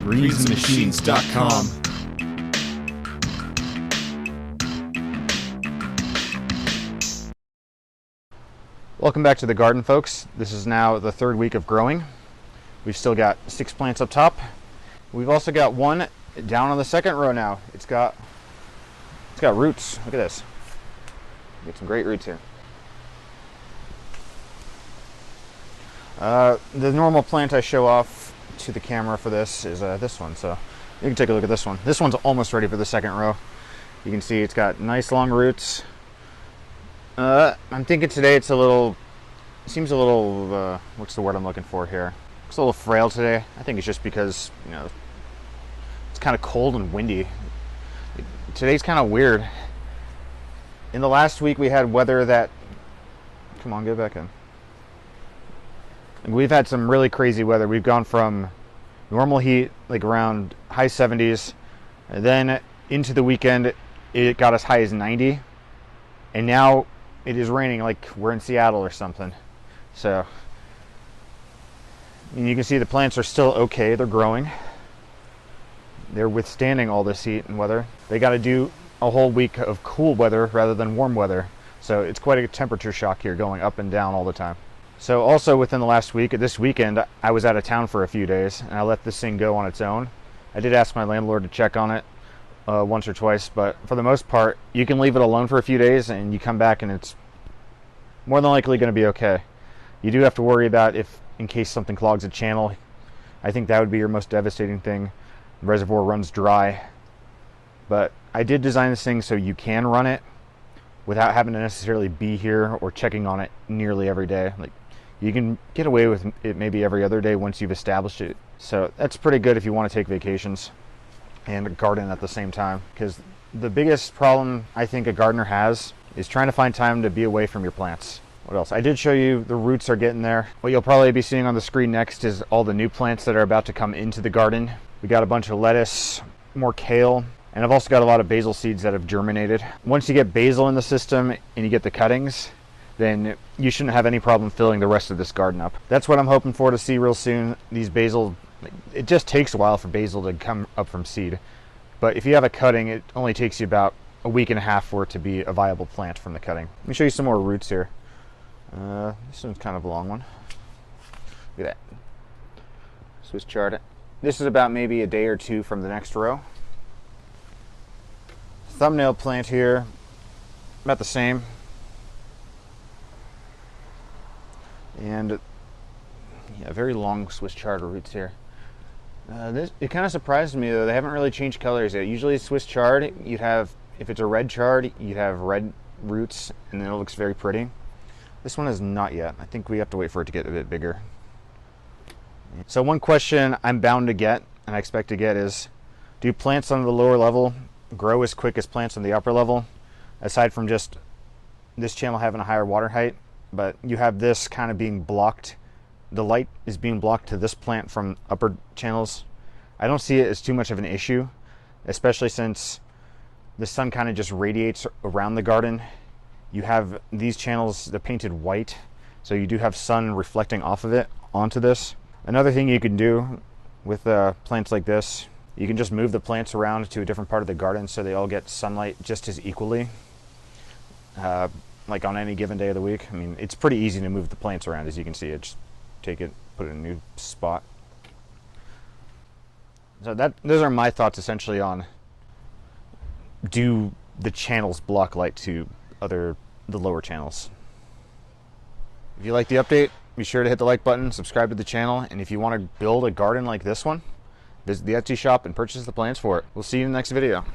greensandmachines.com. Welcome back to the garden, folks. This is now the third week of growing. We've still got 6 plants up top. We've also got one down on the second row now. It's got roots. Look at this. Get some great roots here. The normal plant I show off to the camera for this is this one. So you can take a look at this one. This one's almost ready for the second row. You can see it's got nice long roots. I'm thinking today it seems a little, what's the word I'm looking for here? It's a little frail today. I think it's just because, you know, it's kind of cold and windy. Today's kind of weird. In the last week we had weather that, come on, get back in. We've had some really crazy weather. We've gone from normal heat, like around high 70s, and then into the weekend it got as high as 90, and now it is raining like we're in Seattle or something. So you can see the plants are still okay. They're growing. They're withstanding all this heat and weather. They got to do a whole week of cool weather rather than warm weather. So it's quite a temperature shock here, going up and down all the time. So also within the last week, this weekend, I was out of town for a few days and I let this thing go on its own. I did ask my landlord to check on it once or twice, but for the most part, you can leave it alone for a few days and you come back and it's more than likely going to be okay. You do have to worry about in case something clogs a channel. I think that would be your most devastating thing. The reservoir runs dry. But I did design this thing so you can run it without having to necessarily be here or checking on it nearly every day. Like, you can get away with it maybe every other day once you've established it. So that's pretty good if you want to take vacations and garden at the same time, because the biggest problem I think a gardener has is trying to find time to be away from your plants. What else? I did show you the roots are getting there. What you'll probably be seeing on the screen next is all the new plants that are about to come into the garden. We got a bunch of lettuce, more kale, and I've also got a lot of basil seeds that have germinated. Once you get basil in the system and you get the cuttings, then you shouldn't have any problem filling the rest of this garden up. That's what I'm hoping for to see real soon. These basil, it just takes a while for basil to come up from seed. But if you have a cutting, it only takes you about a week and a half for it to be a viable plant from the cutting. Let me show you some more roots here. This one's kind of a long one. Look at that. Swiss chard. This is about maybe a day or two from the next row. Thumbnail plant here, about the same. And yeah, very long Swiss chard roots here. It kind of surprised me though. They haven't really changed colors yet. Usually Swiss chard, you'd have, if it's a red chard, you'd have red roots and then it looks very pretty. This one is not yet. I think we have to wait for it to get a bit bigger. So one question I'm bound to get, and I expect to get, is do plants on the lower level grow as quick as plants on the upper level? Aside from just this channel having a higher water height, but you have this kind of being blocked. The light is being blocked to this plant from upper channels. I don't see it as too much of an issue, especially since the sun kind of just radiates around the garden. You have these channels, they're painted white, so you do have sun reflecting off of it onto this. Another thing you can do with plants like this, you can just move the plants around to a different part of the garden so they all get sunlight just as equally, like on any given day of the week. I mean, it's pretty easy to move the plants around, as you can see. Just take it, put it in a new spot. So those are my thoughts essentially on, do the channels block light to the lower channels. If you like the update, be sure to hit the like button, subscribe to the channel, and if you want to build a garden like this one, visit the Etsy shop and purchase the plants for it. We'll see you in the next video.